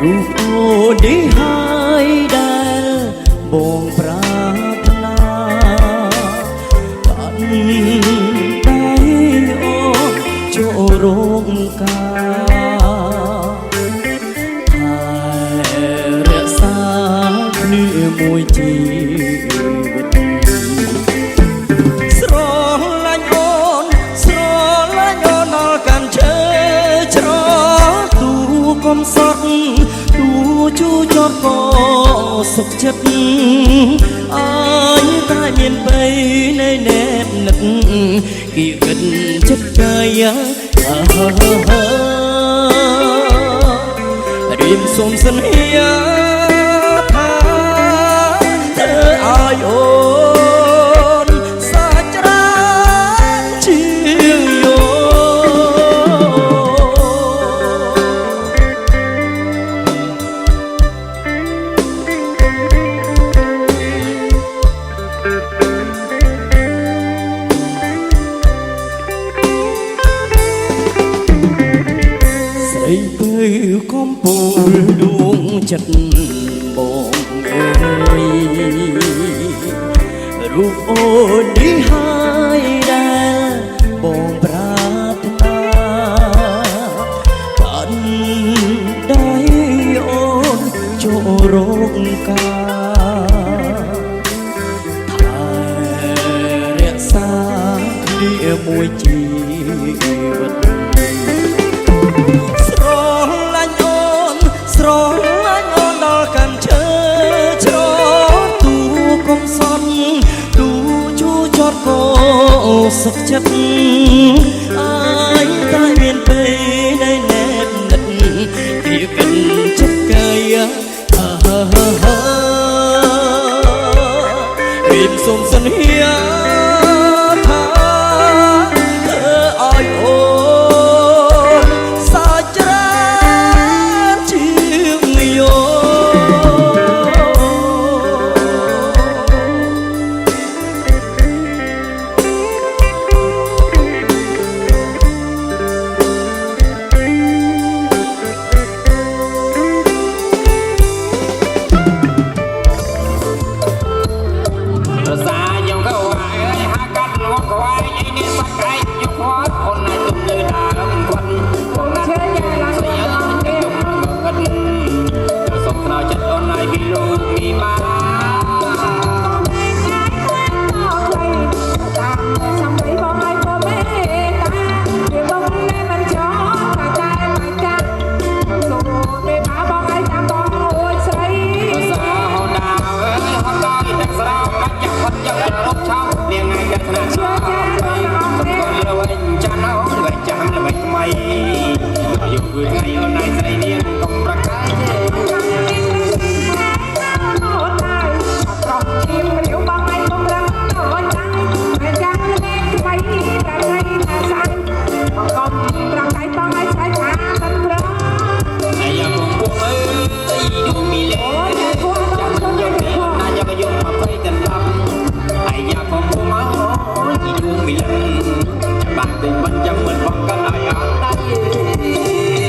រូបអូននេះហើយដែលបងប្រាថ្នាបានតែអូនចូលរោងការតែរក្សាគ្នាមួយជីវិតស្រឡាញ់អូនដល់កាន់ឈើច្រទូកំសត់ជូចត់ក៏សុខចិត្តអើយតែមានពេលណែននឹកគីគិតចិត្តកាយារៀបសុំសន្យាថាធ្វើឲ្យអូនសាច់រាជាងយោកំពូលដួងចិត្តបងអើយរូបអូននេះហើយដែលបងប្រាថ្នាកាន់ដៃអូនចូលរោងការតែរក្សាគ្នាមួយជីវិតស្រឡាញ់អូនដល់កាន់ឈើច្រទូកំសត់ទូជូចត់ក៏សុខចិត្តអើយតែមានពេលណែននឹកពីកិនចិត្តកាយារៀបសុំសន្យាថាធ្វើឲ្យអូពីលឹងច្បាស់ពេញមិនចាំមិនបងកាន់ឲ្យអត់ដៃ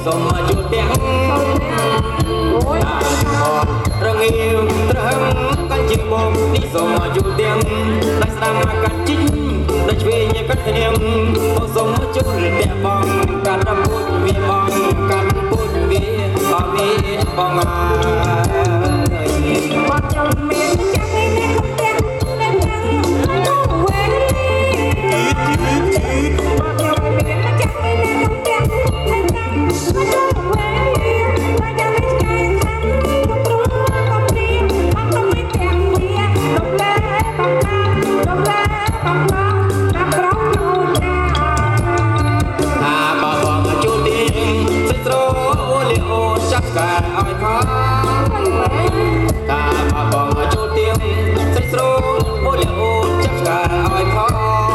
សូមជួបទាំងរងាវត្រឹមកាច់ជាបងនេះសូមជួបទាំងដាច់ស្ដាំកាត់ជីកដាច់ឆ្វេងកាត់ធាមសូមជួបទាំងបងកាត់ពុតវាបងកាត់ពុតវាបងវាបងអើយបងចង់មានចាស់នេះគុំទាំងនៅទាំងវេបងចង់មានចាស់នេះគុំទាំងនៅទាំងវេបងចង់មានឆ្កែខាងព្រោះកំព្រៀងបងទៅមានទាំងវាដុំលែបងកាដុំលែបងឡងតាប្រងអូនតាបងជួលទីសិស្រោអូលីអូចាប់កែឲ្យផងតាបងជួលទីសិស្រោអូលីអូចាប់កែឲ្យផង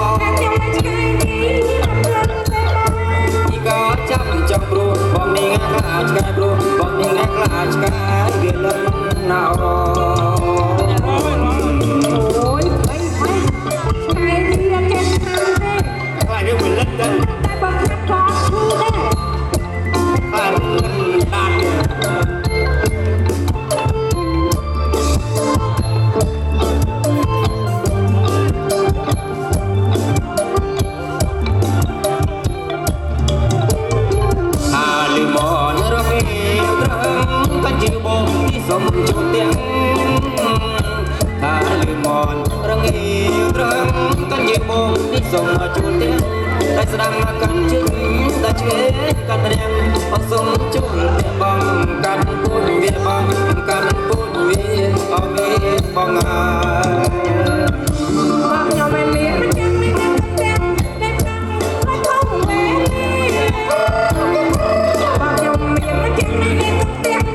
ก็จับจับปลูกบอกนี่ไงกล้าឆ្កែปลูกบอกนี่ไงกล้าឆ្កែវាលឹងណៅអូយអីហើយឆ្កែវាចេះខាងទេខ្លាចវាលឹងទៅតែបើខាត់ក៏ឈឺដែរអានដានសូមជួបទាំងថាលឺមនរងាវត្រឹមកាច់ជាបងនេះសូមជួបទាំងតែស្ដាំកាន់ជិះតែឆ្វេងកាន់រៀងសូមជួបទាំងបងកាន់ពុនវាបងកាន់ពុនវាអមវាបងអើបងខ្ញុំមិនមានចាំមិនទាំងតែក្នុងក្នុងវេបងខ្ញុំមានចាំមិនទាំង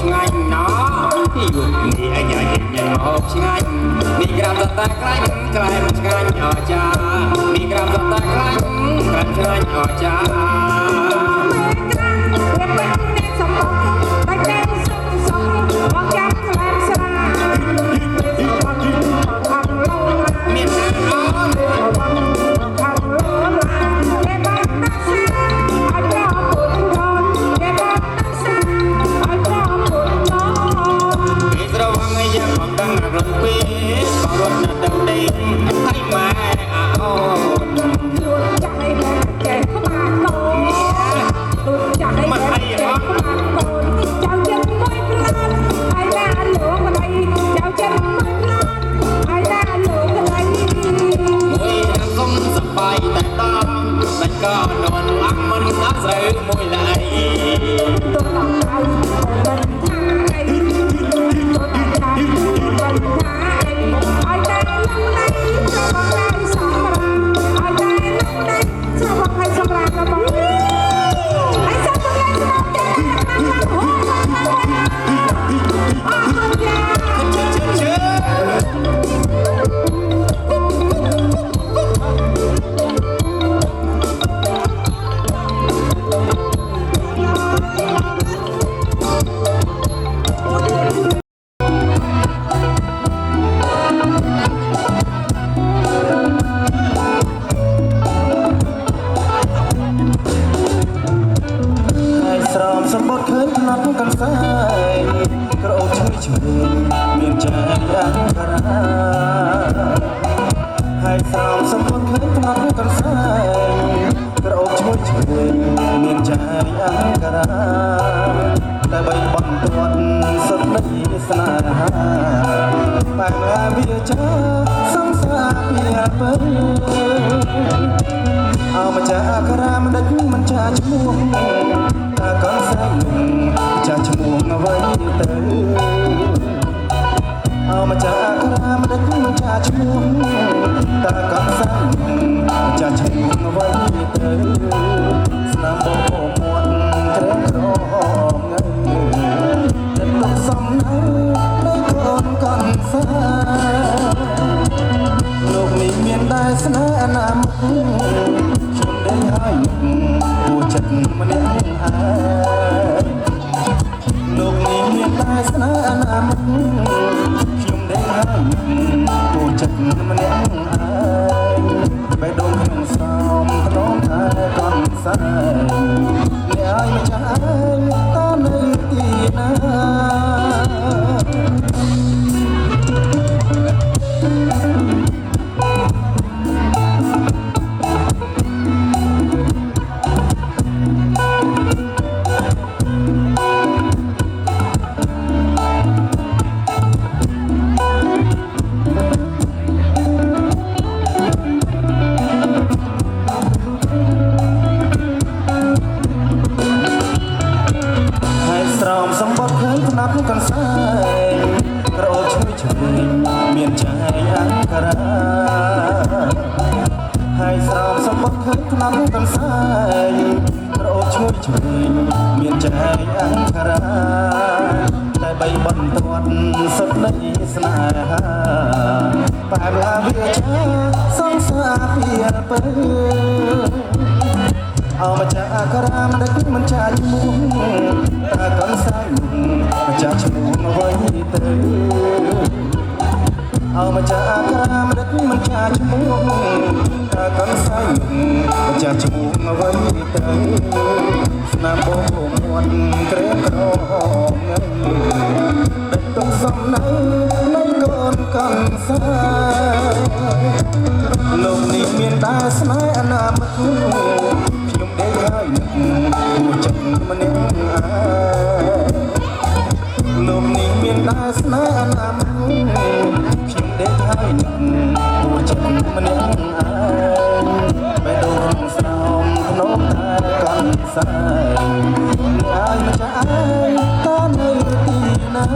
ឆ្ងាញ់ណោយុគនេះអាយ៉ាញ៉ាំហូបឆ្ងាញ់នេះក្រាមតាខ្លាញ់ក្លែមឆ្ងាញ់អចានេះក្រាមតាខ្លាញ់ក្លែមឆ្ងាញ់អចាអោម្ចាស់អាក្រាមដេចមិនចា ឈ្មោះតាកូនស្រីចាឈ្មោះអ្វីទៅអោម្ចាស់អក្រាមដឹកម្ចាស់ឈ្មោះតាកូនស្រីចាឈ្មោះអ្វីទៅស្នាមបងមាត់ក្រែងក្រមងើទឹកទុកសំនៅនៅកូនកូនស្រីលោកនេះមានដែរស្នេហ៍អនាមខ្ញុំដែលហើយពូចិត្តម្នាក់ហើយលោកនេះមានដែរស្នេហ៍អនាមខ្ញុំដែលហើយពូចិត្តម្នាក់ហើយបេះដូងខ្ញុំស្រោមថ្នមតែកូនស្រីអ្នកឲ្យម្ចាស់ឯងតនៅទីណាកន្សែងក្រអូបឈ្ងុយឆ្វេងមានចែកអង្ការ៉ាហើយស្រោមសម្បត្តិឃើញថ្នាំកន្សែងក្រអូបឈ្ងុយឆ្វេងមានចែកអង្ការ៉ាតែបីបន្ទាត់សុទ្ធនៃស្នេហាបែបឡាវាចាសងសាពីពើអោម្ចាស់អក្រាមដឹកមិនចាឈ្មោះតាកូនស្រីម្ចាស់ឈ្មោះអ្វីទៅអោម្ចាស់អក្រាមដឹកមិនចាឈ្មោះតាកូនស្រីម្ចាស់ឈ្មោះអ្វីទៅស្នាមបងមាត់ក្រែងក្រមងើដឹកទុកសំនៅនៅកូនកូនស្រីលោកនេះមានតែស្នេហ៍អនាមខ្ញុំដេកហើយនឹកគួរចិត្តម្នាក់លោកនេះមានតែស្នេហ៍អនាមខ្ញុំដេកហើយនឹកគួរចិត្តម្នាក់បេះដូងស្រោមថ្នមតែកូនស្រីឲ្យម្ចាស់ឯងតនៅទីណា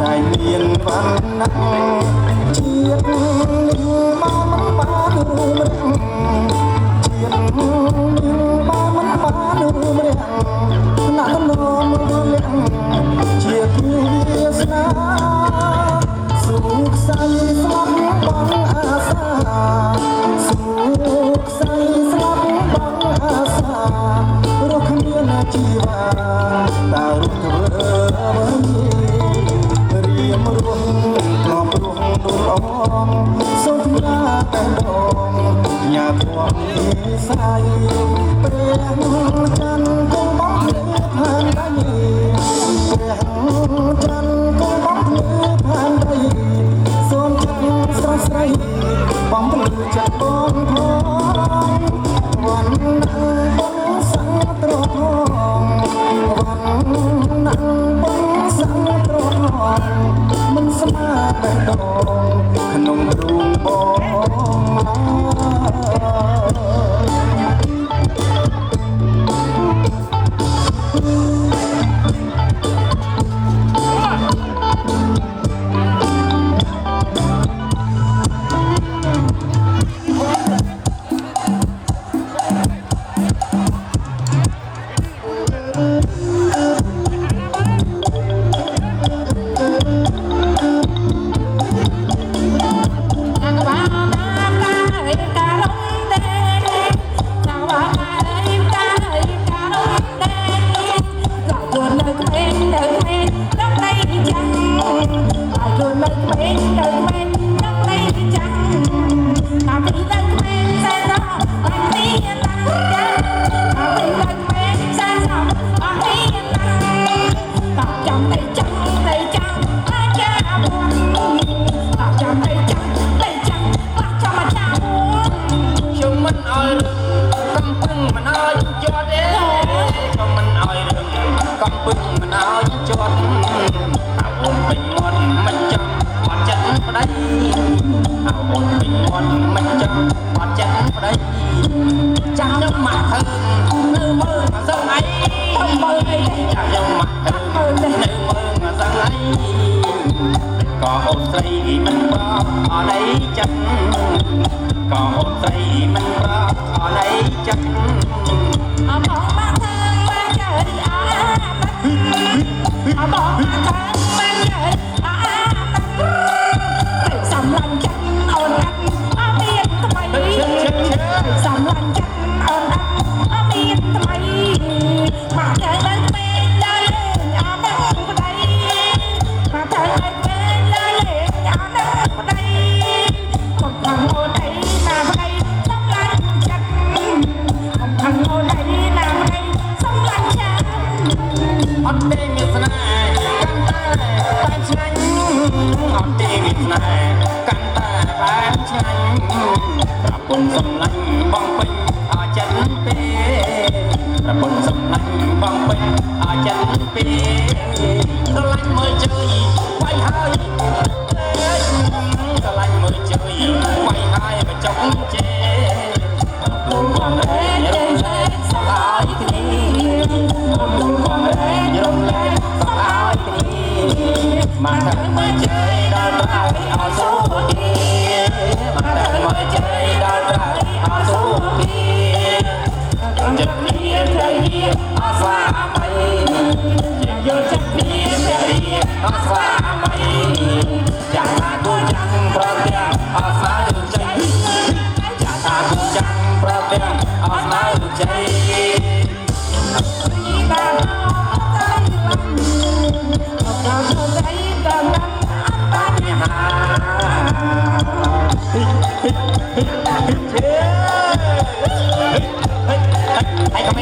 ដែលមានវណ្ណៈ Hãy subscribe cho kênh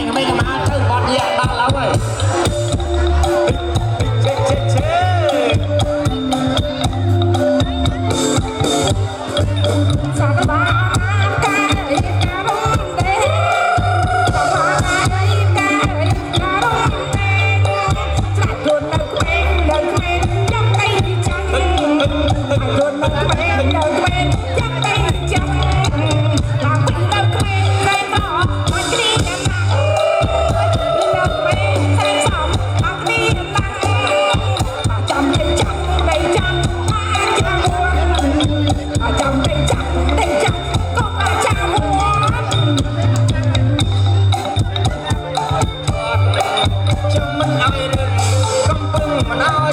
Ghiền Mì Gõ để không bỏ lỡ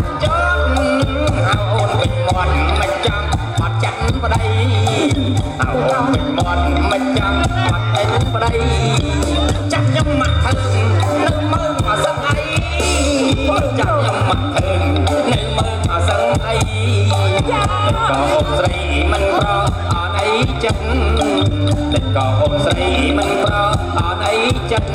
ចចត់អូនវិញមាត់មិនចាំអត់ចាត់ប្តីអូនវិញមាត់មិនចាំអត់ចាត់ប្តីចាក់ខ្ញុំមកថឹកនៅមើលមកសឹកអីចាក់ខ្ញុំមកថឹកនៅមើលមកសឹកអីក៏អូនស្រីមិនប្រអត់អីចិត្តតែក៏អូនស្រីមិនប្រអត់អីចិត្ត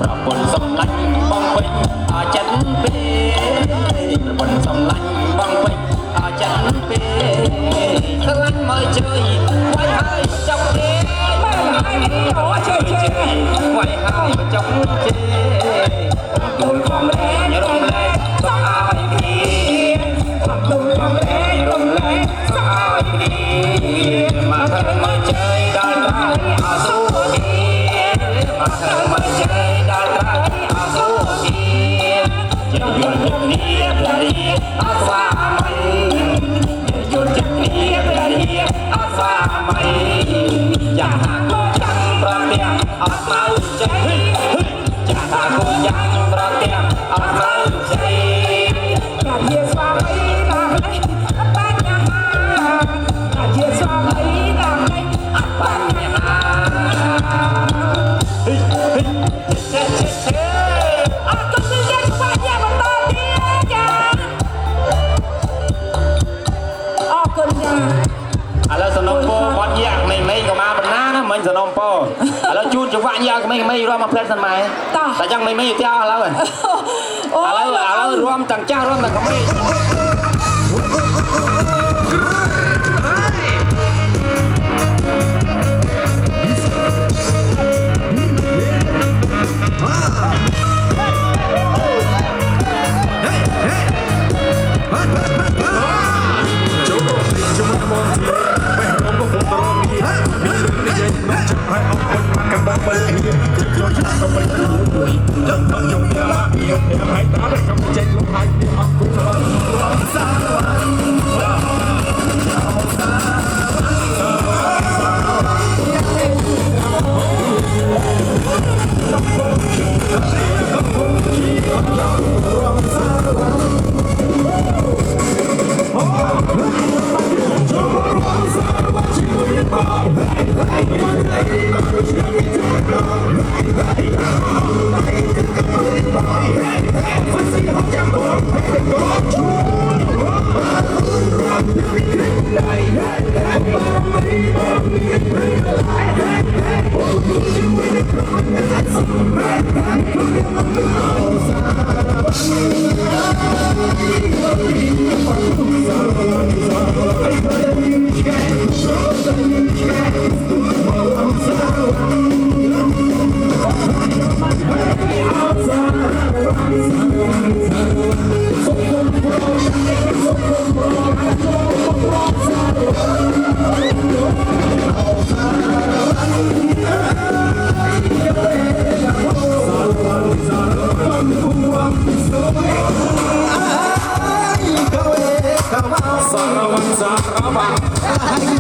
ប្រពន្ធសំឡាញ់បងពេញអចិនពេប្រពន្ធសំឡាញ់បងពេញអចិនពេខ្លាំងមើលជួយវាយហើយចង់ទេបែរហើយអូជួយវាយហើយចង់ទេទូលកំរែងរំលែកសុខឲ្យគ្នាទូលកំរែងរំលែកសុខឲ្យគ្នាមកធ្វើមើលជួយដល់រាល់អសូរមកធ្វើមើលជួយដល់រាល់អសូរជាយល់គ្នាផ្លាយអស្វាមីយល់ចិត្តគ្នាផ្លាយអស្វាមីយ៉ាងហាក់ចាំប្រទាំងអត់មកជ័យចាថាគុំយ៉ាងប្រទាំងអត់មកជ័យរាជាស្វាមីណាស់បញ្ហារាជាស្វាមីណាស់បញ្ហាអត់ទៅយកស្វាមីបន្តទៀតចាអរគុណចាឥឡូវសំណុំពោបាត់យ៉ាក់មេក៏មកបណ្ណាណាមិញសំណុំពោឥឡូវជូនចង្វាក់យ៉ាក់មេរួមមកផ្លែសិនម៉ែតែចឹងមេទៅផ្ទះឥឡូវរួមទាំងចាស់រួមទាំងក្មេងSarah,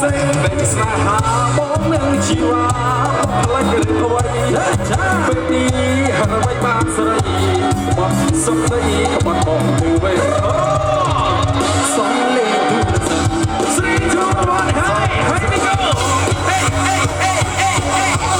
សេចក្តីស្នេហាបងនឹងជីវ៉ាផ្លាច់ឬអ្វីពេលនេះហើយមិនបានស្រីបាត់សុខស្ដីក្បត់បងទៅវិញសំលេងទូរស័ព្ទ 3, 2, 1 hey here we go hey hey hey hey hey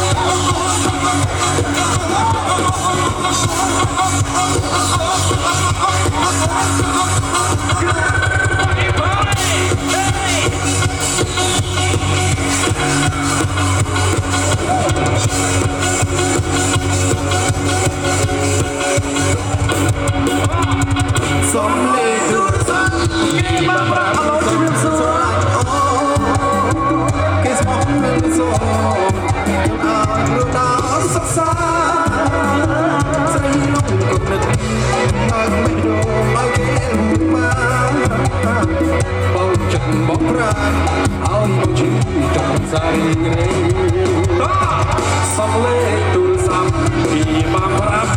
some little sun give my brother a lot of so kiss my so lúc đó sắc xa say lúc cuộc đời mà mấy đồ mai kia mà bầu trần bóng ra áo bầu chữ trong dài some little sun give my brother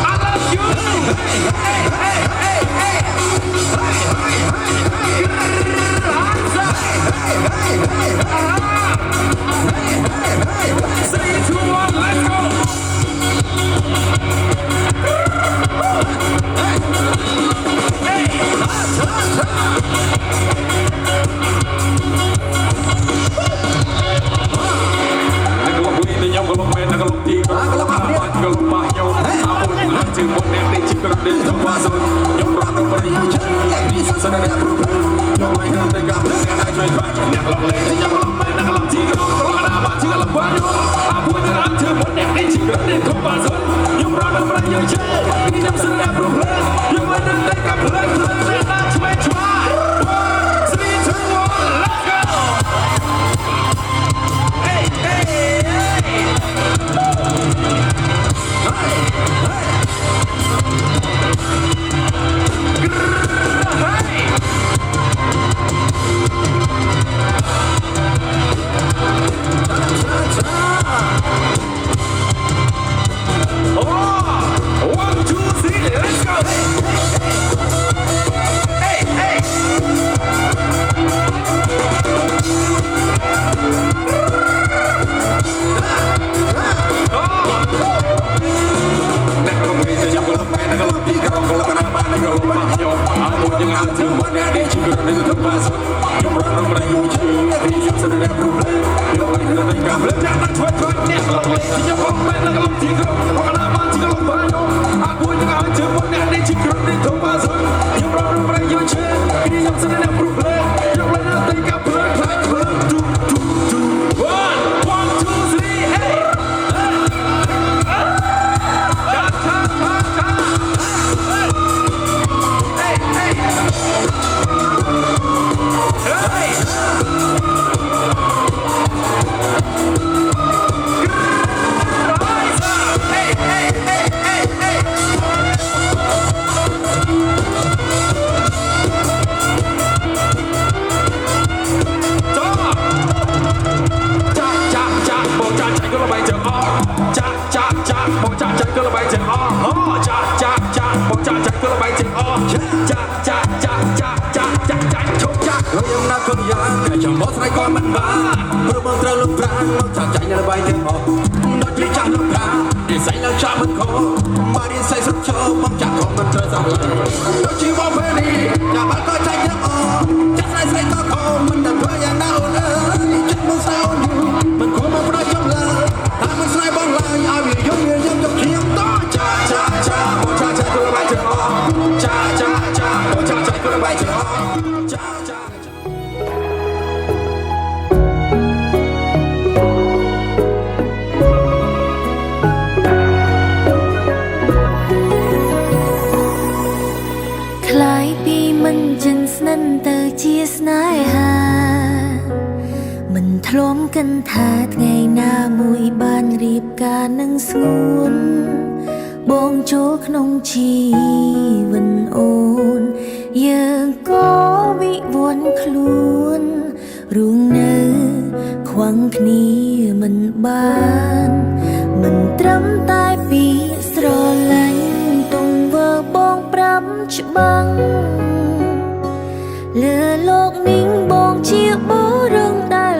I love you hey hey hey hey Say it to one, let's go! Hey! lừa lột nín bồn chia bố rừng đại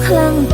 ខ្លាំង